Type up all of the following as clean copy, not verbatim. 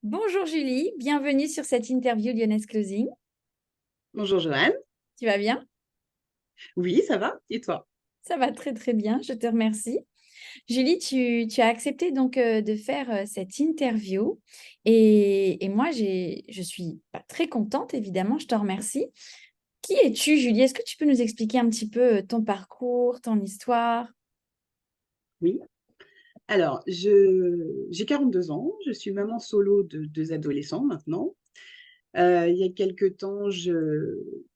Bonjour Julie, bienvenue sur cette interview Lyonnaise Closing. Bonjour Joanne. Tu vas bien? Oui, ça va. Et toi? Ça va très très bien, je te remercie. Julie, tu as accepté donc de faire cette interview et moi je suis pas très contente évidemment, je te remercie. Qui es-tu Julie? Est-ce que tu peux nous expliquer un petit peu ton parcours, ton histoire? Oui. Alors, j'ai 42 ans. Je suis maman solo de deux adolescents maintenant. Il y a quelque temps, je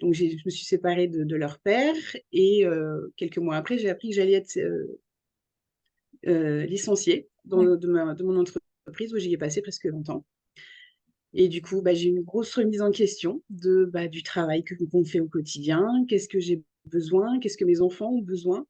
me suis séparée de leur père et quelques mois après, j'ai appris que j'allais être licenciée D'accord. de mon entreprise où j'y ai passé presque 20 ans. Et du coup, j'ai eu une grosse remise en question du travail qu'on fait au quotidien. Qu'est-ce que j'ai besoin? Qu'est-ce que mes enfants ont besoin?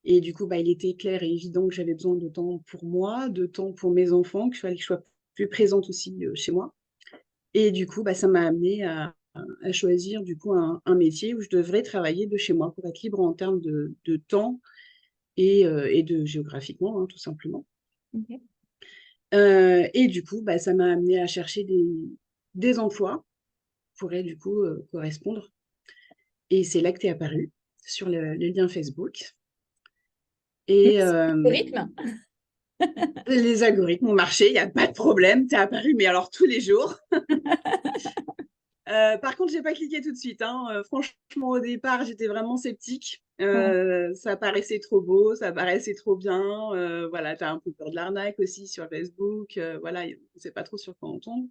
Et du coup, il était clair et évident que j'avais besoin de temps pour moi, de temps pour mes enfants, qu'il fallait que je sois plus présente aussi chez moi. Et du coup, ça m'a amené à choisir du coup un métier où je devrais travailler de chez moi pour être libre en termes de temps et de géographiquement, hein, tout simplement. Ok. Et du coup, ça m'a amené à chercher des emplois qui pourraient du coup correspondre. Et c'est là que tu es apparu sur le lien Facebook. Et Merci pour le rythme. les algorithmes ont marché, il n'y a pas de problème, tu es apparu, mais alors tous les jours. Par contre, j'ai pas cliqué tout de suite, hein. Franchement, au départ, j'étais vraiment sceptique. Ouais. Ça paraissait trop beau, ça paraissait trop bien. Voilà, tu as un peu peur de l'arnaque aussi sur Facebook. Voilà, on ne sait pas trop sur quoi on tombe.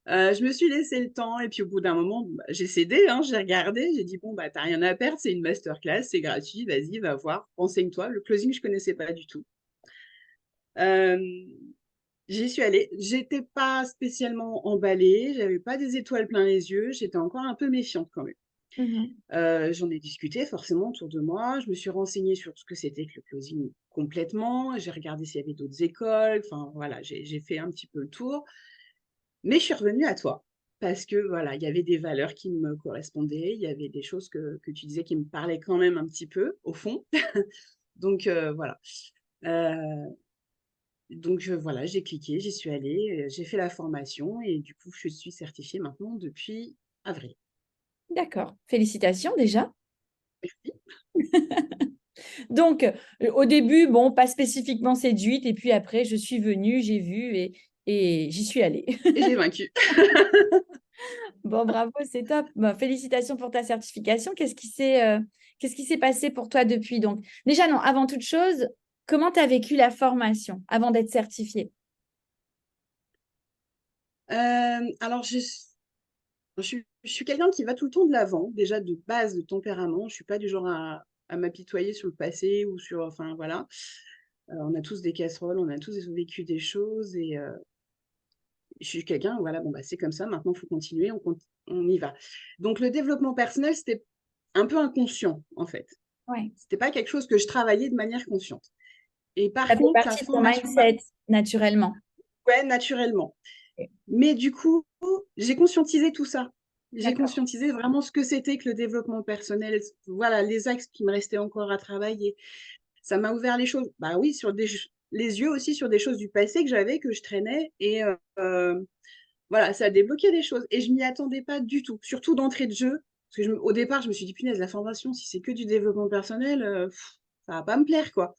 Je me suis laissé le temps et puis au bout d'un moment, j'ai cédé, hein, j'ai regardé, j'ai dit bon, t'as rien à perdre, c'est une masterclass, c'est gratuit, vas-y, va voir, renseigne-toi. Le closing, je connaissais pas du tout. Euh, J'y suis allée. J'étais pas spécialement emballée, j'avais pas des étoiles plein les yeux, j'étais encore un peu méfiante quand même. Mhm. J'en ai discuté forcément autour de moi, je me suis renseignée sur ce que c'était que le closing complètement, j'ai regardé s'il y avait d'autres écoles, enfin voilà, j'ai fait un petit peu le tour, mais je suis revenue à toi. Parce que voilà, il y avait des valeurs qui me correspondaient, il y avait des choses que tu disais qui me parlaient quand même un petit peu, au fond. Donc voilà. Euh, voilà, j'ai cliqué, j'y suis allée, j'ai fait la formation et du coup, je suis certifiée maintenant depuis avril. D'accord. Félicitations déjà. Merci. Donc, au début, bon, pas spécifiquement séduite, et puis après, je suis venue, j'ai vu et j'y suis allée. Et j'ai vaincu. Bon, bravo, c'est top. Bah, félicitations pour ta certification. Qu'est-ce qui s'est passé pour toi depuis? Donc, déjà, non, avant toute chose, comment tu as vécu la formation avant d'être certifiée? Alors, je suis quelqu'un qui va tout le temps de l'avant, déjà de base de tempérament. Je suis pas du genre à m'apitoyer sur le passé ou sur, enfin voilà. On a tous des casseroles, on a tous vécu des choses et je suis quelqu'un, voilà, bon, c'est comme ça, maintenant, il faut continuer, on y va. Donc, le développement personnel, c'était un peu inconscient, en fait. Ouais. C'était pas quelque chose que je travaillais de manière consciente. Et par Ça fait contre, la partie de ton formation, mindset, naturellement. ouais, naturellement. Ok. Mais du coup, j'ai conscientisé tout ça. J'ai D'accord. conscientisé vraiment ce que c'était que le développement personnel, voilà, les axes qui me restaient encore à travailler. Ça m'a ouvert les choses, bah oui, les yeux aussi sur des choses du passé que j'avais, que je traînais. Et voilà, ça a débloqué des choses. Et je m'y attendais pas du tout, surtout d'entrée de jeu. Parce que au départ, je me suis dit, punaise, la formation, si c'est que du développement personnel, ça va pas me plaire, quoi.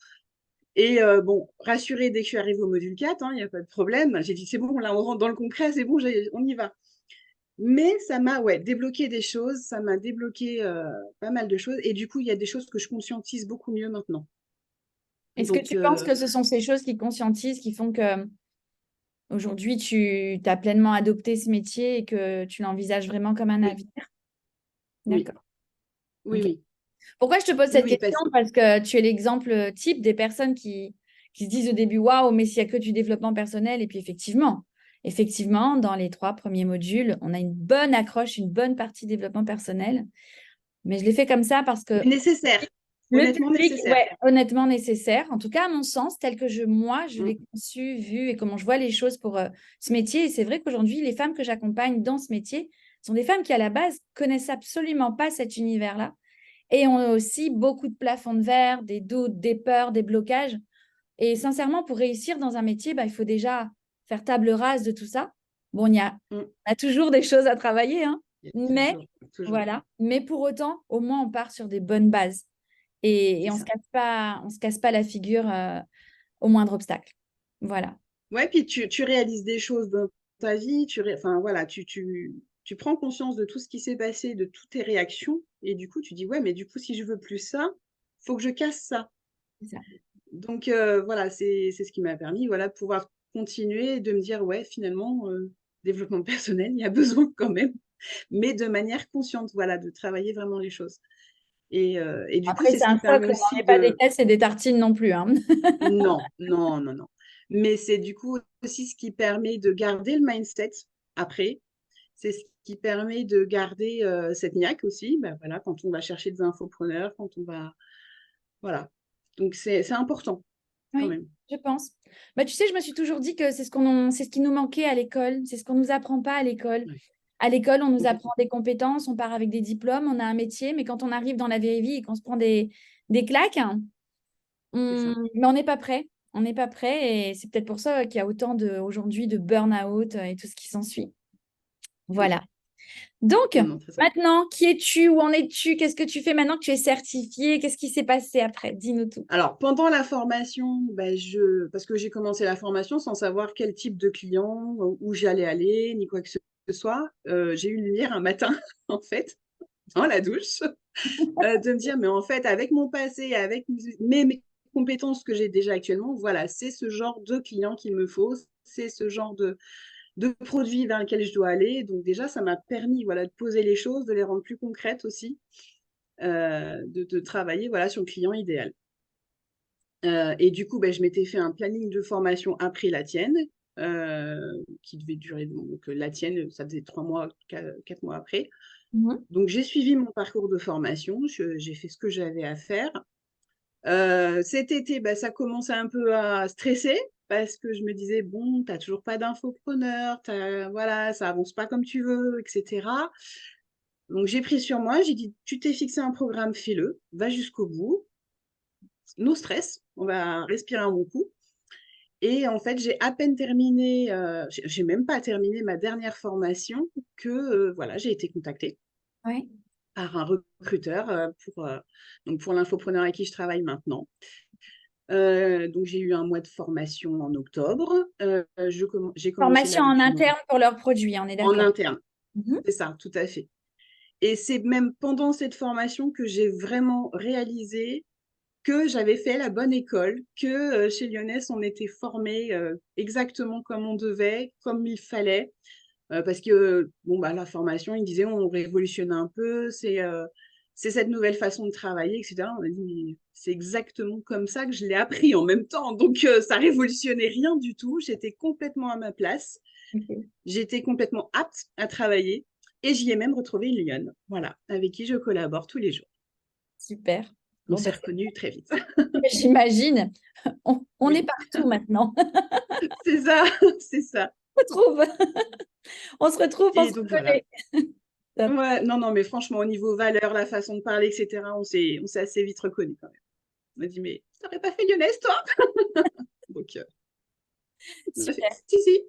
Et bon, rassurée dès que je suis arrivée au module 4, il n'y a pas de problème. J'ai dit, c'est bon, là, on rentre dans le concret, c'est bon, on y va. Mais ça m'a ouais, débloqué des choses, ça m'a débloqué pas mal de choses. Et du coup, il y a des choses que je conscientise beaucoup mieux maintenant. Est-ce que Donc, tu penses que ce sont ces choses qui conscientisent, qui font que aujourd'hui tu as pleinement adopté ce métier et que tu l'envisages vraiment comme un oui, avenir? oui, D'accord. oui, Ok. oui, Pourquoi je te pose oui, cette oui, question? Parce que tu es l'exemple type des personnes qui se disent au début, waouh, mais s'il n'y a que du développement personnel. Et puis effectivement, dans les 3 premiers modules, on a une bonne accroche, une bonne partie développement personnel. Mais je l'ai fait comme ça parce que mais nécessaire, le honnêtement public, nécessaire. ouais, honnêtement nécessaire. En tout cas, à mon sens, tel que moi, je Mm. l'ai conçu, vu et comment je vois les choses pour ce métier. Et c'est vrai qu'aujourd'hui, les femmes que j'accompagne dans ce métier sont des femmes qui, à la base, connaissent absolument pas cet univers-là et ont aussi beaucoup de plafonds de verre, des doutes, des peurs, des blocages. Et sincèrement, pour réussir dans un métier, il faut déjà faire table rase de tout ça. Bon, Mmh. on a toujours des choses à travailler, hein, Il y a mais toujours, voilà. Mais pour autant, au moins, on part sur des bonnes bases et c'est on ça. on se casse pas la figure au moindre obstacle. Voilà. Ouais, puis tu réalises des choses dans ta vie, enfin voilà, tu prends conscience de tout ce qui s'est passé, de toutes tes réactions, et du coup, tu dis: «Ouais, mais du coup, si je veux plus ça, faut que je casse ça». C'est ça. Donc voilà, c'est ce qui m'a permis, voilà, de pouvoir continuer et de me dire: «Ouais, finalement, développement personnel, il y a besoin quand même», mais de manière consciente, voilà, de travailler vraiment les choses et du coup, Après, c'est c'est ce un qui permet socle, on aussi n'est pas des de caisses et des tartines non plus, hein. non, non, non, non. Mais c'est du coup aussi ce qui permet de garder le mindset après. C'est ce qui permet de garder, cette niaque aussi, bah, voilà, quand on va chercher des infopreneurs, quand on va voilà. Donc c'est important quand Oui, même. je pense. Bah, tu sais, je me suis toujours dit que c'est ce qui nous manquait à l'école, c'est ce qu'on ne nous apprend pas à l'école. Ouais, À l'école, on nous apprend complètement, des compétences, on part avec des diplômes, on a un métier, mais quand on arrive dans la vraie vie et qu'on se prend des claques, hein, c'est ça. mais on n'est pas prêt. On n'est pas prêt et c'est peut-être pour ça qu'il y a autant aujourd'hui de burn-out et tout ce qui s'ensuit. Oui, Voilà. Donc, non, non, très ça. maintenant, qui es-tu? Où en es-tu? Qu'est-ce que tu fais maintenant que tu es certifiée? Qu'est-ce qui s'est passé après? Dis-nous tout. Alors pendant la formation, bah, parce que j'ai commencé la formation sans savoir quel type de client, où j'allais aller, ni quoi que ce soit, j'ai eu une lumière un matin, en fait, dans la douche. De me dire, mais en fait, avec mon passé, avec mes compétences que j'ai déjà actuellement, voilà, c'est ce genre de client qu'il me faut, c'est ce genre de produit vers lequel je dois aller. Donc déjà, ça m'a permis, voilà, de poser les choses, de les rendre plus concrètes aussi, de travailler, voilà, sur le client idéal. Et du coup, ben, je m'étais fait un planning de formation après la tienne, qui devait durer, donc la tienne, ça faisait 3 mois, 4 mois après. Mhm. Donc j'ai suivi mon parcours de formation, j'ai fait ce que j'avais à faire. Cet été, bah, ça commençait un peu à stresser parce que je me disais: «Bon, tu as toujours pas d'infopreneur, voilà, ça avance pas comme tu veux et cetera». Donc j'ai pris sur moi, j'ai dit: «Tu t'es fixé un programme, fais-le, va jusqu'au bout, no stress, on va respirer un bon coup». Et en fait, j'ai à peine terminé, j'ai même pas terminé ma dernière formation que, voilà, j'ai été contactée Ouais. par un recruteur, donc pour l'infopreneur avec qui je travaille maintenant. Donc j'ai eu un mois de formation en octobre. J'ai commencé là Formation en depuis interne novembre. pour leurs produits, on est En d'accord. interne, Mhm. c'est ça, tout à fait. Et c'est même pendant cette formation que j'ai vraiment réalisé que j'avais fait la bonne école, que, chez Lyonès, on était formés, exactement comme on devait, comme il fallait. Parce que, bon, bah, la formation, ils disaient: «On révolutionne un peu, c'est cette nouvelle façon de travailler» et cetera. On a dit: «Mais c'est exactement comme ça que je l'ai appris en même temps». Donc ça révolutionnait rien du tout. J'étais complètement à ma place. Ok. J'étais complètement apte à travailler et j'y ai même retrouvé une lionne, voilà, avec qui je collabore tous les jours. Super. On Bon, s'est bah, reconnus très vite. j'imagine. On est Oui, partout maintenant. c'est ça, c'est ça On se retrouve. On se retrouve, on et se donc voilà. reconnaît. Top. Ouais, non, non, mais franchement, au niveau valeur, la façon de parler et cetera, on s'est assez vite reconnus quand même. On m'a dit: «Mais tu aurais pas fait lyonnaise toi?» Donc on a fait: Super. «Si, si».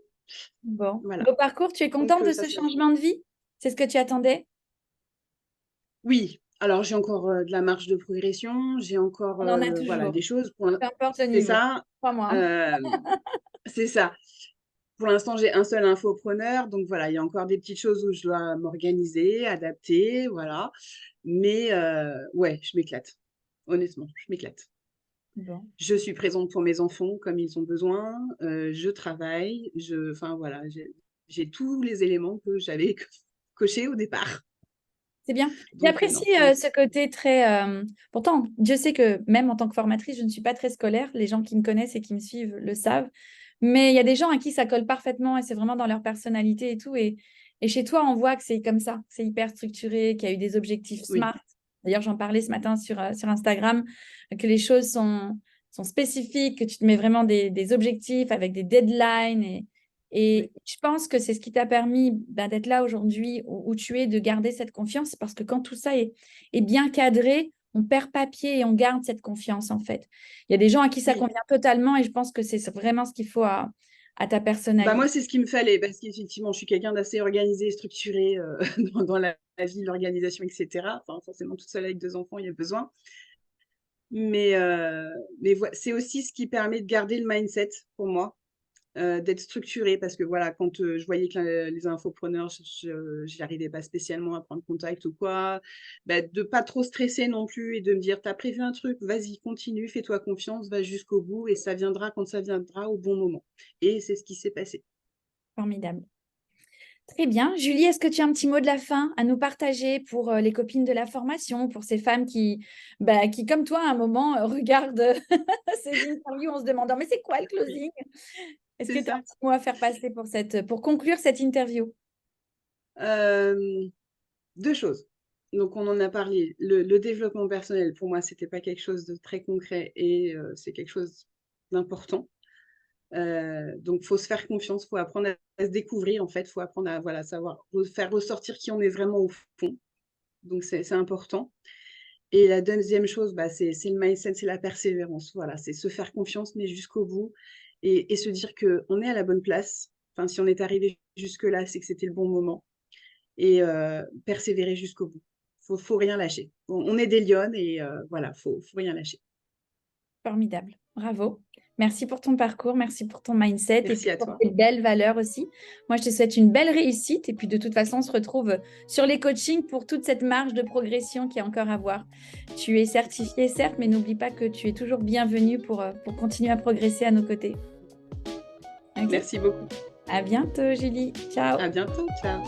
Bon. Voilà, Beau parcours, tu es donc contente de ça ce s'est fait. changement de vie? C'est ce que tu attendais? Oui, alors j'ai encore, de la marge de progression, j'ai encore, On en a voilà, toujours, des choses pour l'in peu importe le c'est niveau. ça, Crois-moi. hem, c'est ça. Pour l'instant, j'ai un seul infopreneur, donc voilà, il y a encore des petites choses où je dois m'organiser, adapter, voilà. Mais ouais, je m'éclate. Honnêtement, je m'éclate. Bon. Je suis présente pour mes enfants comme ils ont besoin, je travaille, enfin voilà, j'ai tous les éléments que j'avais cochés au départ. C'est bien. Donc J'apprécie non, pour l'instant ce côté très. Pourtant, Dieu sait que même en tant que formatrice, je ne suis pas très scolaire. Les gens qui me connaissent et qui me suivent le savent. Mais il y a des gens à qui ça colle parfaitement et c'est vraiment dans leur personnalité et tout. Et chez toi, on voit que c'est comme ça, que c'est hyper structuré, qu'il y a eu des objectifs oui, smart. D'ailleurs, j'en parlais ce matin sur Instagram, que les choses sont spécifiques, que tu te mets vraiment des objectifs avec des deadlines. Et oui, je pense que c'est ce qui t'a permis d'être là aujourd'hui où tu es, de garder cette confiance, parce que quand tout ça est bien cadré, on perd pas pied et on garde cette confiance en fait. Il y a des gens à qui ça oui, convient totalement et je pense que c'est vraiment ce qu'il faut à ta Bah, personnalité. moi, c'est ce qu'il me fallait parce qu'effectivement, je suis quelqu'un d'assez organisé, structuré dans la vie, l'organisation, etc. Enfin, forcément, toute seule avec 2 enfants, il y a besoin. Mais, c'est aussi ce qui permet de garder le mindset pour moi, d'être structuré parce que voilà, quand je voyais que les infopreneurs, j'y arrivais pas spécialement à prendre contact ou quoi, bah, de pas trop stresser non plus et de me dire, t'as prévu un truc, vas-y, continue, fais-toi confiance, va jusqu'au bout et ça viendra quand ça viendra au bon moment. Et c'est ce qui s'est passé. Formidable. Très bien. Julie, est-ce que tu as un petit mot de la fin à nous partager pour les copines de la formation, pour ces femmes qui comme toi, à un moment, regardent ces interviews en se demandant, mais c'est quoi le Oui, closing? Est-ce que c'est tu as un ça. petit mot à faire passer pour conclure cette interview? Euh, Deux choses. Donc, on en a parlé. Le développement personnel, pour moi, c'était pas quelque chose de très concret et c'est quelque chose d'important. Donc, faut se faire confiance, faut apprendre à se découvrir, en fait, faut apprendre à voilà, savoir faire ressortir qui on est vraiment au fond. Donc, c'est important. Et la deuxième chose, bah, c'est le mindset, c'est la persévérance. Voilà, c'est se faire confiance, mais jusqu'au bout et se dire qu'on est à la bonne place. Enfin, si on est arrivé jusque-là, c'est que c'était le bon moment et persévérer jusqu'au bout. Faut rien lâcher. On est des lionnes et voilà, faut rien lâcher. Formidable. Bravo. Merci pour ton parcours, merci pour ton mindset et Merci puis à pour toi. tes belles valeurs aussi. Moi, je te souhaite une belle réussite et puis de toute façon, on se retrouve sur les coachings pour toute cette marge de progression qui est encore à voir. Tu es certifiée, certes, mais n'oublie pas que tu es toujours bienvenue pour continuer à progresser à nos côtés. Ok? Merci beaucoup. À bientôt, Julie. Ciao. À bientôt. Ciao.